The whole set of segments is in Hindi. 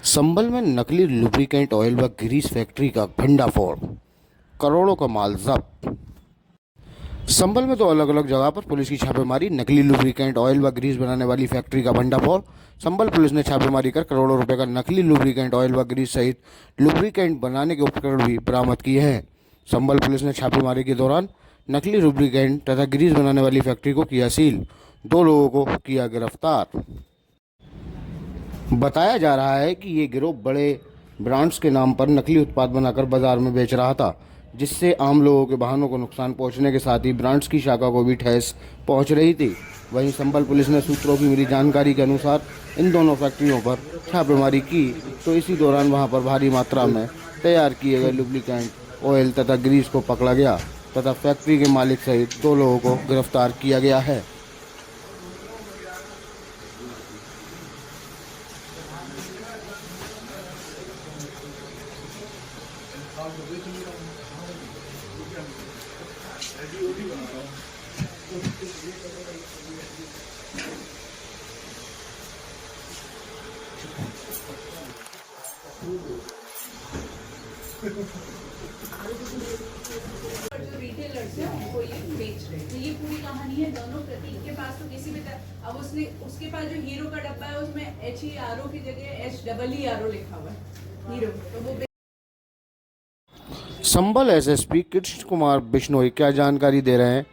संभल में नकली लुब्रिकेंट ऑयल व ग्रीस फैक्ट्री का भंडाफोड़, करोड़ों का माल जब्त। संभल में दो अलग अलग जगह पर पुलिस की छापेमारी, नकली लुब्रिकेंट ऑयल व ग्रीस बनाने वाली फैक्ट्री का भंडाफोड़। संभल पुलिस ने छापेमारी कर करोड़ों रुपए का नकली लुब्रिकेंट ऑयल व ग्रीस सहित लुब्रिकेंट बनाने के उपकरण भी बरामद किए हैं। संभल पुलिस ने छापेमारी के दौरान नकली लुब्रिकेंट तथा ग्रीस बनाने वाली फैक्ट्री को किया सील, 2 लोगों को किया गिरफ्तार। बताया जा रहा है कि ये गिरोह बड़े ब्रांड्स के नाम पर नकली उत्पाद बनाकर बाजार में बेच रहा था, जिससे आम लोगों के वाहनों को नुकसान पहुंचने के साथ ही ब्रांड्स की शाखा को भी ठेस पहुंच रही थी। वहीं संभल पुलिस ने सूत्रों की मिली जानकारी के अनुसार इन दोनों फैक्ट्रियों पर छापेमारी की, तो इसी दौरान वहां पर भारी मात्रा में तैयार किए गए लुब्रिकेंट ऑयल तथा ग्रीस को पकड़ा गया तथा फैक्ट्री के मालिक सहित 2 लोगों को गिरफ्तार किया गया है। और जो रिटेलर्स हैं उनको ये बेच रहे हैं। तो ये पूरी कहानी है। दोनों प्रतीक के पास तो किसी भी तरह, अब उसके पास जो हीरो का डब्बा है उसमें HERO की जगह HEERO लिखा हुआ है हीरो, तो वो संभल एसएसपी कृष्ण कुमार बिश्नोई क्या जानकारी दे रहे हैं,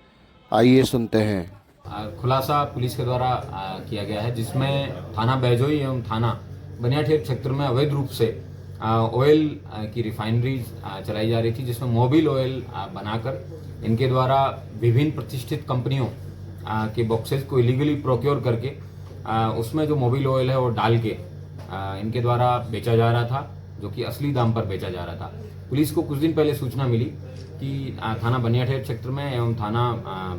आइए सुनते हैं। खुलासा पुलिस के द्वारा किया गया है, जिसमें थाना बैजोई एवं थाना बनियाठेर क्षेत्र में अवैध रूप से ऑयल की रिफाइनरीज चलाई जा रही थी, जिसमें मोबिल ऑयल बनाकर इनके द्वारा विभिन्न प्रतिष्ठित कंपनियों के बॉक्सेस को इलीगली प्रोक्योर करके उसमें जो मोबिल ऑयल है वो डाल के इनके द्वारा बेचा जा रहा था, जो कि असली दाम पर बेचा जा रहा था। पुलिस को कुछ दिन पहले सूचना मिली कि थाना बनियाठेर क्षेत्र में एवं थाना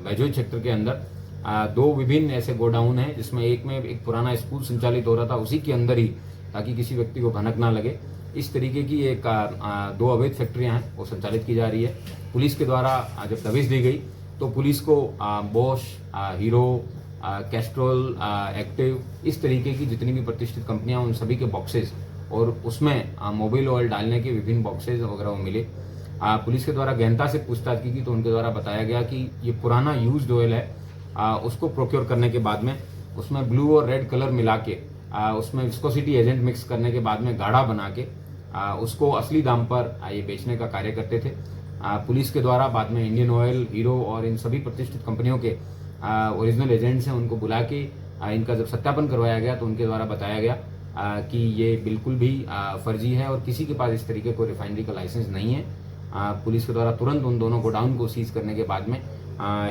बैजोई क्षेत्र के अंदर 2 विभिन्न ऐसे गोडाउन हैं, जिसमें एक में एक पुराना स्कूल संचालित हो रहा था, उसी के अंदर ही, ताकि किसी व्यक्ति को भनक ना लगे, इस तरीके की एक 2 अवैध फैक्ट्रियां हैं वो संचालित की जा रही है। पुलिस के द्वारा जब दबिश दी गई तो पुलिस को बॉश, हीरो, कैस्ट्रोल, एक्टिव, इस तरीके की जितनी भी प्रतिष्ठित कंपनियां उन सभी के बॉक्सेस और उसमें मोबिल ऑयल डालने के विभिन्न बॉक्सेस वगैरह वो मिले। पुलिस के द्वारा गहनता से पूछताछ की तो उनके द्वारा बताया गया कि ये पुराना यूज्ड ऑयल है, उसको प्रोक्योर करने के बाद में उसमें ब्लू और रेड कलर मिला के उसमें विस्कोसिटी एजेंट मिक्स करने के बाद में गाढ़ा बना के उसको असली दाम पर ये बेचने का कार्य करते थे। पुलिस के द्वारा बाद में इंडियन ऑयल, हीरो और इन सभी प्रतिष्ठित कंपनियों के ओरिजिनल एजेंट्स हैं, उनको बुला के इनका जब सत्यापन करवाया गया तो उनके द्वारा बताया गया कि ये बिल्कुल भी फर्जी है और किसी के पास इस तरीके को रिफाइनरी का लाइसेंस नहीं है। पुलिस के द्वारा तुरंत उन दोनों गोडाउन को सीज करने के बाद में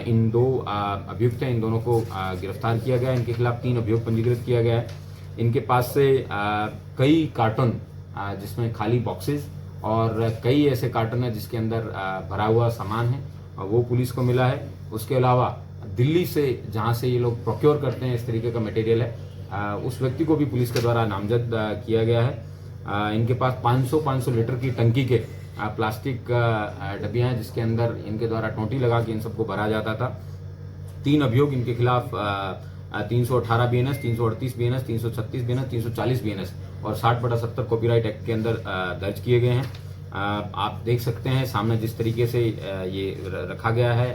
इन 2 अभियुक्त हैं, इन दोनों को गिरफ्तार किया गया। इनके खिलाफ 3 अभियोग पंजीकृत किया गया है। इनके पास से कई कार्टन जिसमें खाली बॉक्सेस और कई ऐसे कार्टन है जिसके अंदर भरा हुआ सामान है, वो पुलिस को मिला है। उसके अलावा दिल्ली से जहां से ये लोग प्रोक्योर करते हैं इस तरीके का मटेरियल है, उस व्यक्ति को भी पुलिस के द्वारा नामजद किया गया है। इनके पास 500 लीटर की टंकी के प्लास्टिक डब्बियां हैं, जिसके अंदर इनके द्वारा टोंटी लगा के इन सबको भरा जाता था। 3 अभियोग इनके खिलाफ 318 BNS, 338 BNS, 336 BNS, 340 BNS और 60/70 कॉपीराइट एक्ट के अंदर दर्ज किए गए हैं। आप देख सकते हैं सामने जिस तरीके से ये रखा गया है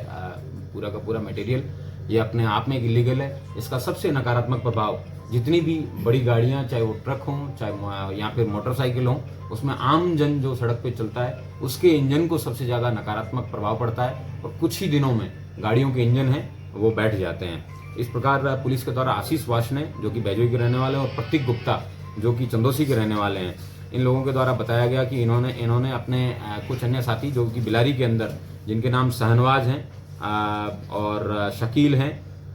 पूरा का पूरा मटेरियल, ये अपने आप में एक इलीगल है। इसका सबसे नकारात्मक प्रभाव जितनी भी बड़ी गाड़ियां, चाहे वो ट्रक हों, चाहे या फिर मोटरसाइकिल हों, उसमें आम जन जो सड़क पे चलता है उसके इंजन को सबसे ज्यादा नकारात्मक प्रभाव पड़ता है और कुछ ही दिनों में गाड़ियों के इंजन हैं वो बैठ जाते हैं। इस प्रकार पुलिस के द्वारा आशीष वाशने जो कि बैजोई के रहने वाले हैं और प्रतीक गुप्ता जो कि चंदोसी के रहने वाले हैं, इन लोगों के द्वारा बताया गया कि इन्होंने अपने कुछ अन्य साथी जो कि बिलारी के अंदर, जिनके नाम शहनवाज हैं और शकील हैं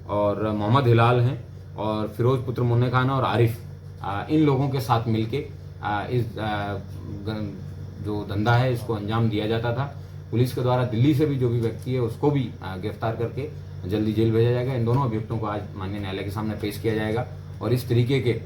और मोहम्मद हिलाल हैं और फिरोज पुत्र मुन्ने खान और आरिफ, इन लोगों के साथ मिलके इस जो धंधा है इसको अंजाम दिया जाता था। पुलिस के द्वारा दिल्ली से भी जो भी व्यक्ति है उसको भी गिरफ्तार करके जल्दी जेल भेजा जाएगा। इन दोनों अभियुक्तों को आज माननीय न्यायालय के सामने पेश किया जाएगा और इस तरीके के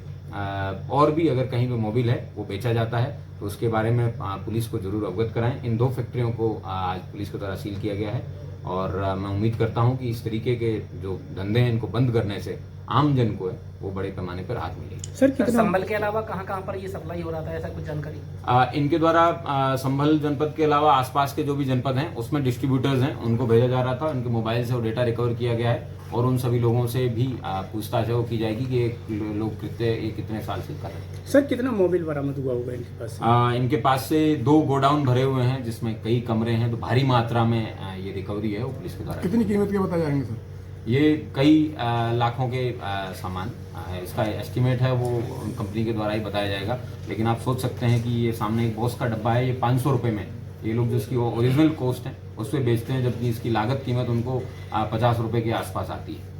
और भी अगर कहीं पे मोबिल है वो बेचा जाता है तो उसके बारे में पुलिस को जरूर अवगत कराएं। इन 2 फैक्ट्रियों को आज पुलिस के द्वारा सील किया गया है और मैं उम्मीद करता हूं कि इस तरीके के जो धंधे हैं इनको बंद करने से आम जन को है वो बड़े पैमाने पर राहत मिलेगी। सर संभल के अलावा कहाँ पर ये सप्लाई हो रहा था, ऐसा कुछ जानकारी? इनके द्वारा संभल जनपद के अलावा आसपास के जो भी जनपद हैं उसमें डिस्ट्रीब्यूटर्स हैं उनको भेजा जा रहा था। उनके मोबाइल से वो डेटा रिकवर किया गया है और उन सभी लोगों से भी पूछताछ वो की जाएगी कि ये लोग कितने साल से कर रहे हैं। सर कितना मोबाइल बरामद हुआ होगा इनके पास? इनके पास से 2 गोडाउन भरे हुए हैं जिसमें कई कमरे हैं, तो भारी मात्रा में ये रिकवरी है वो पुलिस के द्वारा। कितनी कीमत के बताए जाएंगे सर? ये कई लाखों के सामान इसका एस्टिमेट है वो कंपनी के द्वारा ही बताया जाएगा, लेकिन आप सोच सकते हैं कि ये सामने एक बॉस का डब्बा है, ये 500 रुपये में ये लोग जो इसकी ओरिजिनल कॉस्ट है उस पर बेचते हैं, जबकि इसकी लागत कीमत उनको 50 रुपये के आसपास आती है।